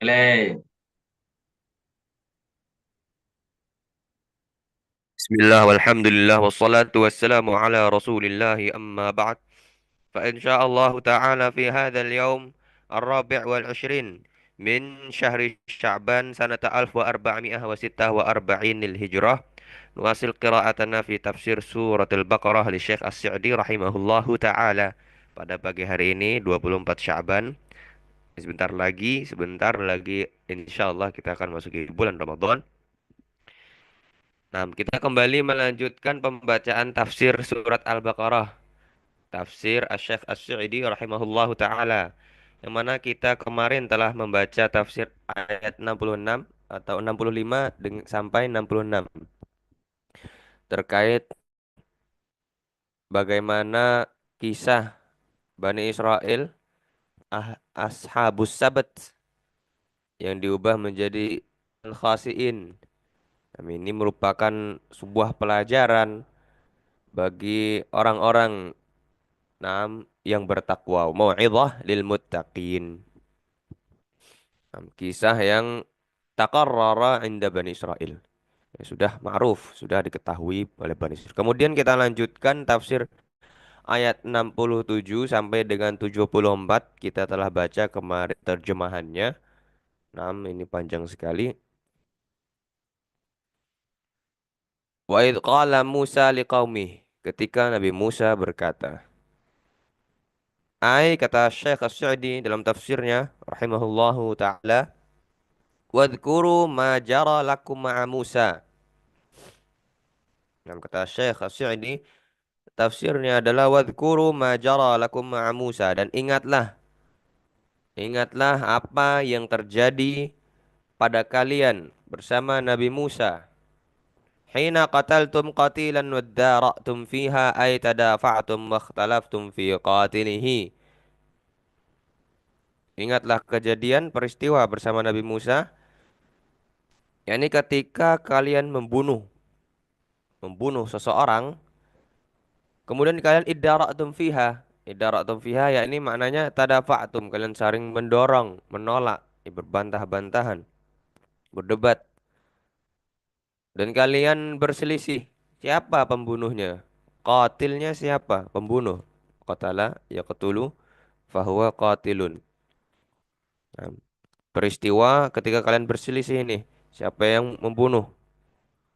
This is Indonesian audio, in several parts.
Ele, Bismillah walhamdulillah wassalatu wassalamu ala rasulillahi amma ba'd fa insyaallah ta'ala fi hadzal yaum ar-rabi' wal 'ishrin min syahri Sya'ban sanata 1446 Hijrah nuwasil qira'atana fi tafsir suratul Baqarah li Syekh As-Sa'di rahimahullahu ta'ala pada pagi hari ini 24 Sya'ban. Sebentar lagi insyaallah kita akan masuki bulan Ramadan. Nah, kita kembali melanjutkan pembacaan tafsir surat Al-Baqarah, tafsir Asy-Syaikh As-Sa'di rahimahullahu taala. Yang mana kita kemarin telah membaca tafsir ayat 66 atau 65 sampai 66 terkait bagaimana kisah Bani Israel Ashabus Sabat yang diubah menjadi Al-Khasi'in. Nah, ini merupakan sebuah pelajaran bagi orang-orang yang bertakwa. Mau'izah lil muttaqin. Kisah yang taqarrara inda Bani Israel. Ya, sudah ma'ruf, sudah diketahui oleh Bani Israel. Kemudian kita lanjutkan tafsir ayat 67 sampai dengan 74. Kita telah baca kemarin terjemahannya. Ini panjang sekali. Wa idh qala Musa liqaumih. Ketika Nabi Musa berkata. Kata Syekh As-Sa'di dalam tafsirnya rahimahullahu taala, wadhkuru ma jara lakum ma'a Musa. Nah, kata Syekh As-Sa'di, tafsirnya adalah wadhkuru ma jara lakum ma'a Musa, dan ingatlah apa yang terjadi pada kalian bersama Nabi Musa. Hina qataltum qatilan waddara'tum fiha ay tadafa'tum wa ikhtalaftum fi qatilihi. Ingatlah kejadian peristiwa bersama Nabi Musa, yakni ketika kalian membunuh seseorang. Kemudian kalian iddara'tum fiha yakni maknanya tadafa'tum, kalian saling mendorong, menolak, berbantah-bantahan, berdebat, dan kalian berselisih. Siapa pembunuhnya? Qatilnya siapa? Pembunuh. Qatala yaqtulu fahuwa qatilun. Nah, peristiwa ketika kalian berselisih ini, siapa yang membunuh?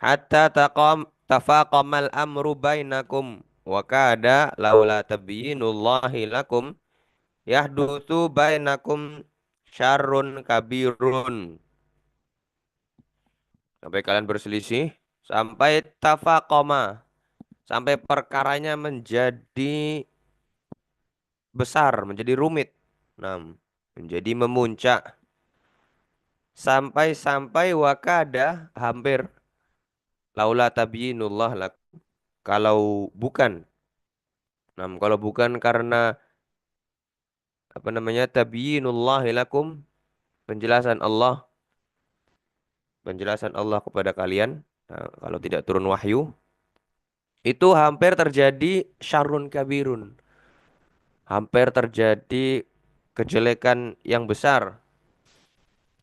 Hatta tafaqamal amru bainakum wa kada laula tabyinullahi lakum yahdutsu bainakum syarrun kabirun. Sampai kalian berselisih, sampai tafaqama, sampai perkaranya menjadi besar, menjadi rumit. Nah, menjadi memuncak, sampai-sampai wakada hampir laula tabyinullah lakum, kalau bukan kalau bukan karena apa namanya tabyinullah lakum, penjelasan Allah penjelasan Allah kepada kalian. Nah, kalau tidak turun wahyu, itu hampir terjadi syarrun kabirun, hampir terjadi kejelekan yang besar.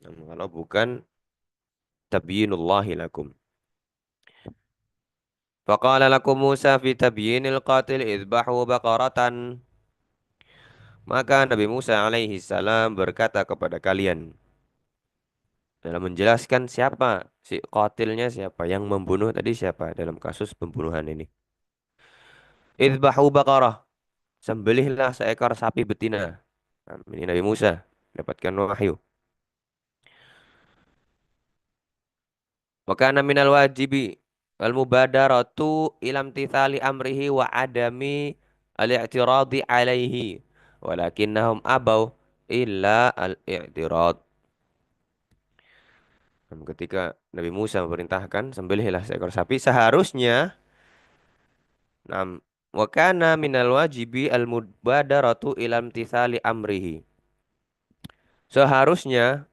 Kalau bukan tabyinullahi lakum. Faqala lakum Musa fi tabyinil qatil idbahu baqaratan. Maka Nabi Musa alaihi salam berkata kepada kalian dalam menjelaskan siapa si qatilnya, siapa yang membunuh tadi, siapa dalam kasus pembunuhan ini. Idbahu baqarah, sembelihlah seekor sapi betina. Ini Nabi Musa dapatkan wahyu. Wa kana minal wajibi wal mubadaratu ilam tithali amrihi wa adami al-i'tiradi alaihi. Walakinnahum abaw illa al-i'tirad. Ketika Nabi Musa memerintahkan sembelihlah seekor sapi, seharusnya nam wa kana minal wajibi al mubadaratu ilam tithali amrihi. Seharusnya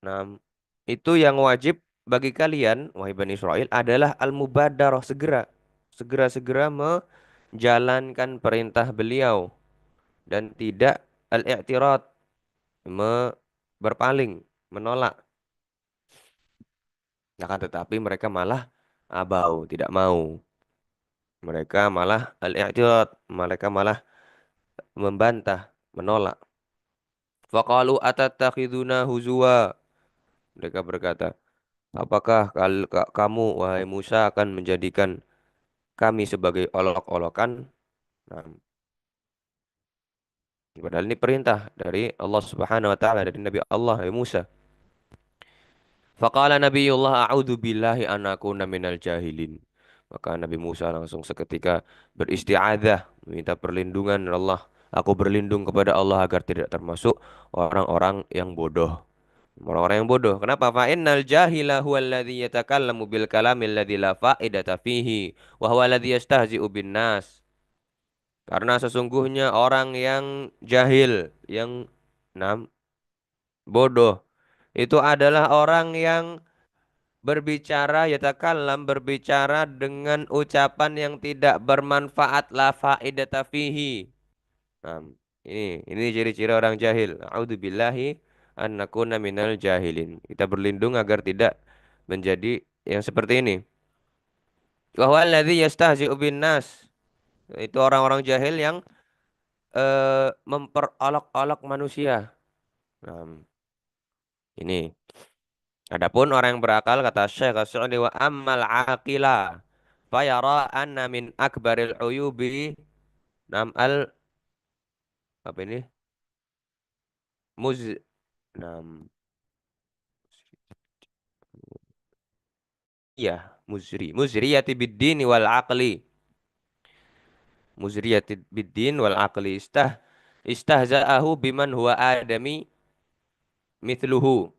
Nah, itu yang wajib bagi kalian, wahai Bani Israel, adalah al-mubadarah, segera-segera menjalankan perintah beliau dan tidak al-i'tirad, berpaling, menolak. Akan tetapi mereka malah abau, tidak mau. Mereka malah al-i'tirad, mereka malah membantah, menolak. Faqalu atattakhiduna huzwa. Mereka berkata, apakah kamu, wahai Musa, akan menjadikan kami sebagai olok-olokan? Nah, padahal ini perintah dari Allah Subhanahu wa taala, dari Nabi Allah, wahai Musa. Faqala Nabiullah a'udzu billahi an akuna minal jahilin. Maka Nabi Musa langsung seketika beristiadzah, meminta perlindungan dari Allah. Aku berlindung kepada Allah agar tidak termasuk orang-orang yang bodoh. Orang-orang yang bodoh. Kenapa? Fa innal jahila huwa alladhi yatakallamu bil kalami alladhi la fa'idata fihi wa huwa alladhi yastahzi'u bin nas. Karena sesungguhnya orang yang jahil, yang enam, bodoh, itu adalah orang yang berbicara yatakallam, berbicara dengan ucapan yang tidak bermanfaat, la faidata fihi. Nah, ini ciri-ciri orang jahil. A'udzubillahi an nakuna minal jahilin. Kita berlindung agar tidak menjadi yang seperti ini. Wa huwa alladzi yastahzi'u bin nas. Itu orang-orang jahil yang memperolok-olok manusia. Nah, ini. Adapun orang yang berakal, kata Syekh As-Sa'di, wa ammal aqila fayara anna min akbaril uyubi nam al apa ini muz nam ya muzriyati biddini wal aqli, muzriyati biddin wal aqli istahza'ahu biman huwa adami mithluhu.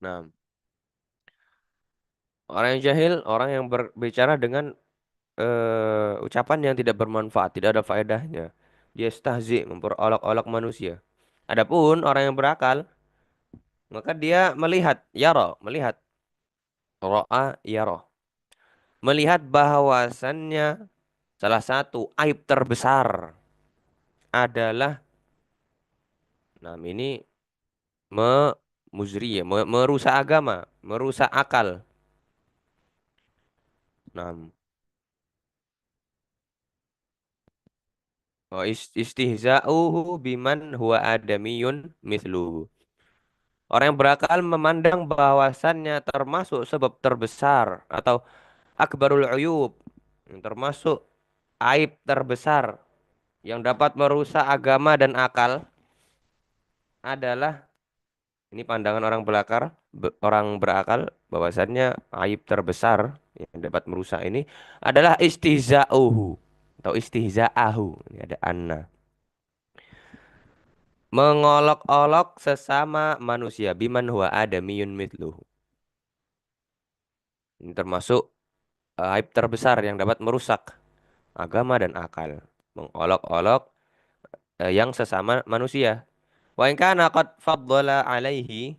Nah, orang yang jahil, orang yang berbicara dengan ucapan yang tidak bermanfaat, tidak ada faedahnya. Dia stahzi, memperolok-olok manusia. Adapun orang yang berakal, maka dia melihat, yara, melihat, ro'a, yara. Melihat bahwasannya salah satu aib terbesar adalah, nah ini me, muzri ya, merusak agama, merusak akal. Nah, istihza'uhu biman huwa adamiyun mithluhu. Orang yang berakal memandang bahwasannya termasuk sebab terbesar atau akbarul uyub, yang termasuk aib terbesar yang dapat merusak agama dan akal adalah, ini pandangan orang belakar, orang berakal, bahwasannya aib terbesar yang dapat merusak ini adalah istihza'uhu atau istihza'ahu. Ini ada anna. Mengolok-olok sesama manusia biman huwa adamiyun mithluhu. Ini termasuk aib terbesar yang dapat merusak agama dan akal. Mengolok-olok yang sesama manusia. Wa in kana qad faddala alaihi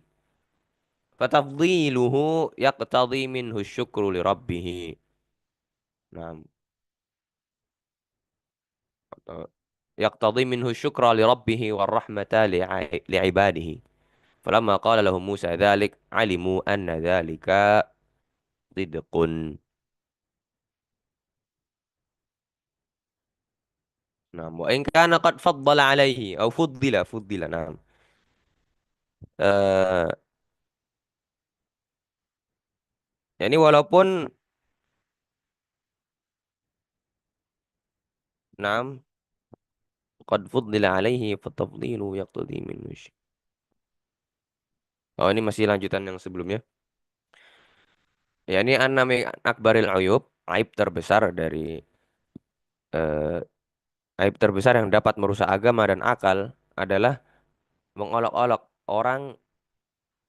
fatafdhiluhu yaqtadhi minhu syukru li rabbih. Nah, atau yaqtadhi minhu syukra li rabbih war rahmata li ibadihi. Falamma qala lahum Musa dzalik alimu anna dzalika sidqun. Nah, wa in kana qad faddala alaihi atau fuddila. Nah. Eh, ya ini walaupun nam qad fuddila alaihi fatafdilu yaqtadi minhu. Oh, ini masih lanjutan yang sebelumnya. Ya ini an-nami akbaril uyub, aib terbesar dari eh, aib terbesar yang dapat merusak agama dan akal adalah mengolok-olok orang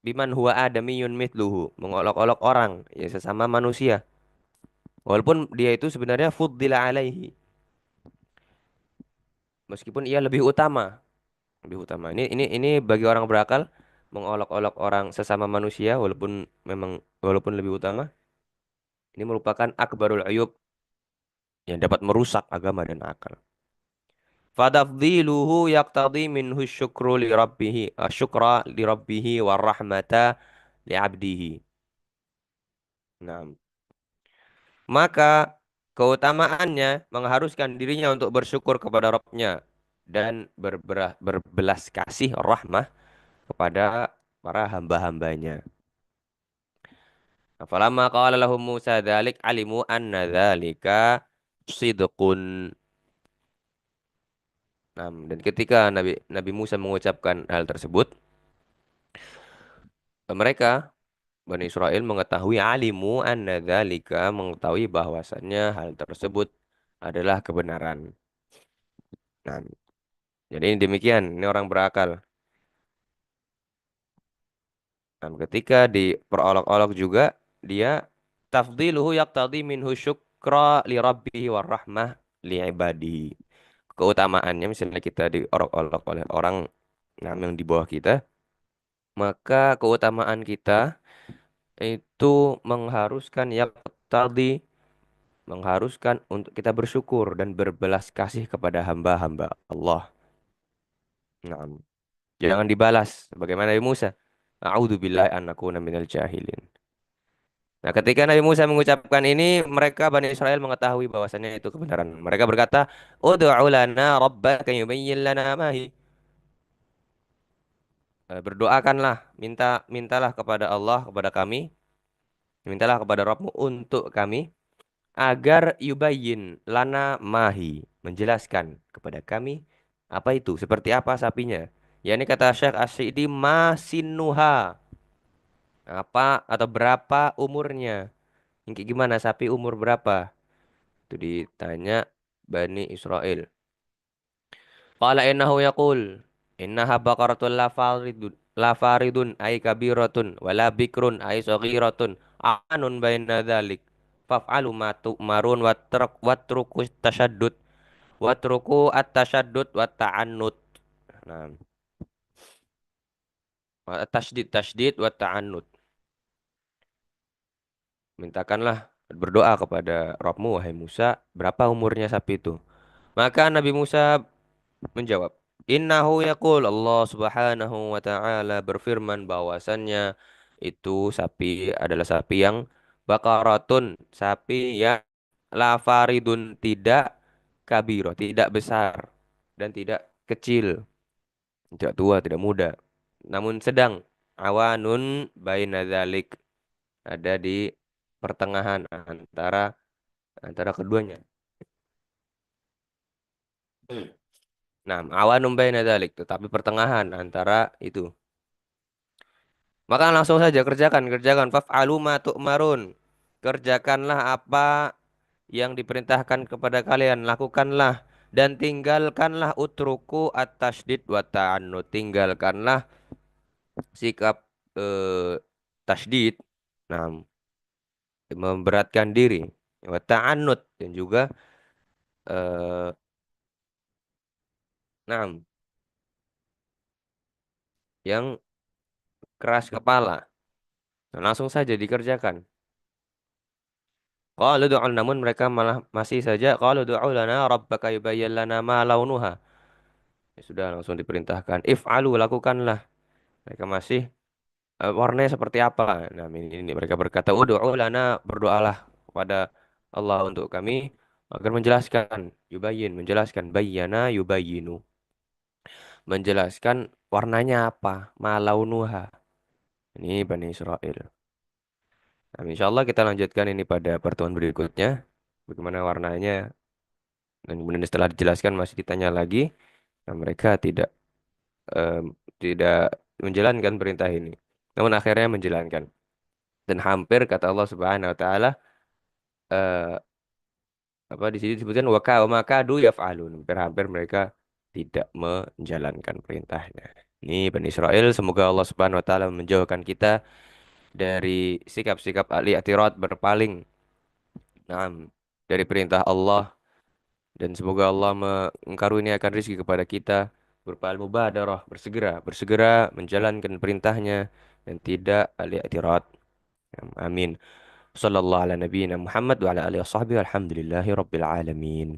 biman huwa adamiyun mitluhu, mengolok-olok orang ya sesama manusia. Walaupun dia itu sebenarnya fuddila alaihi, meskipun ia lebih utama, lebih utama. Ini bagi orang berakal mengolok-olok orang sesama manusia walaupun lebih utama, ini merupakan akbarul uyub, yang dapat merusak agama dan akal. Fadafdiluhu yaqtadi minhu syukru li rabbih, syukra li rabbih wa rahmata li abdihi. Nah, maka keutamaannya mengharuskan dirinya untuk bersyukur kepada Rabbnya dan berbelas kasih rahmah kepada para hamba-hambanya. Falamma qala lahum Musa dzalik alimu anna dzalika sidqun. Nah, dan ketika Nabi Nabi Musa mengucapkan hal tersebut, mereka Bani Israel mengetahui alimu anna dzalika mengetahui bahwasannya hal tersebut adalah kebenaran. Nah, jadi ini demikian, ini orang berakal. Nah, ketika diperolok-olok juga dia tafdiluhu yaqtadi minhu syukra li rabbihi war rahmah li ibadihi. Keutamaannya misalnya kita diorok-olok oleh orang yang di bawah kita, maka keutamaan kita itu mengharuskan mengharuskan untuk kita bersyukur dan berbelas kasih kepada hamba-hamba Allah. Nah, jangan dibalas bagaimana Nabi Musa. A'udzubillahi an nakuna minal jahilin. Nah, ketika Nabi Musa mengucapkan ini, mereka Bani Israel mengetahui bahwasannya itu kebenaran. Mereka berkata, "Ud'u lana rabbaka yubayyin lana ma hi." Berdoakanlah, mintalah kepada Allah, kepada kami, mintalah kepada Rabbmu untuk kami agar yubayyin lana mahi, menjelaskan kepada kami apa itu, seperti apa sapinya. Ya ini kata Syekh Asyidi masinuha, apa atau berapa umurnya? Ini kayak gimana sapi umur berapa? Itu ditanya Bani Israel. Qala innahu yaqul innaha baqaratun la faridun ay kabiratun wala bikrun ay saghiratun anun baina dzalik faf'alu ma tu'marun watruku tashaddud watruku at-tashaddud wat ta'annud. Nah, tasydid wat ta'annud. Mintakanlah berdoa kepada Rabbmu wahai Musa, berapa umurnya sapi itu? Maka Nabi Musa menjawab, Innahu yaqul Allah Subhanahu wa taala berfirman bahwasannya itu sapi adalah sapi yang bakaratun, sapi yang la faridun tidak kabiro, tidak besar dan tidak kecil, tidak tua, tidak muda. Namun sedang awanun baina dzalik ada di pertengahan antara antara keduanya. Nah, awanum baina dzalik, tetapi pertengahan antara itu. Maka langsung saja kerjakan. Faf'alu ma tu'marun. Kerjakanlah apa yang diperintahkan kepada kalian, lakukanlah dan tinggalkanlah utruku at-tasydid wa ta'annud. Tinggalkanlah sikap tasydid, nah, memberatkan diri, wa ta'annud dan juga eh, nah, yang keras kepala. Nah, langsung saja dikerjakan. Qalu du'u namun mereka malah masih saja qalu du'u lana rabbaka yubayyin lana ma launuha. Ya sudah langsung diperintahkan if'alu lakukanlah. Mereka masih warnanya seperti apa? Nah, ini mereka berkata ud'u lana berdoalah kepada Allah untuk kami agar menjelaskan yubayyin menjelaskan bayyana yubayyinu menjelaskan warnanya apa ma launuha. Ini Bani Israel. Nah, insya Allah kita lanjutkan ini pada pertemuan berikutnya. Bagaimana warnanya dan kemudian setelah dijelaskan masih ditanya lagi. Nah, mereka em, tidak menjalankan perintah ini. Namun akhirnya menjalankan. Dan hampir kata Allah Subhanahu wa taala eh, apa di sini disebutkan wa makadu yaf'alun. Hampir-hampir mereka tidak menjalankan perintahnya. Ini Bani Israel, semoga Allah Subhanahu wa taala menjauhkan kita dari sikap-sikap al-i'tirad berpaling. Nah, dari perintah Allah dan semoga Allah mengkaruniakan rizki kepada kita berupa al-mubadarah, bersegera menjalankan perintahnya dan tidak al-i'tirad. Amin. Sallallahu ala nabiyyina Muhammad wa ala alihi washabbihi walhamdulillahi rabbil alamin.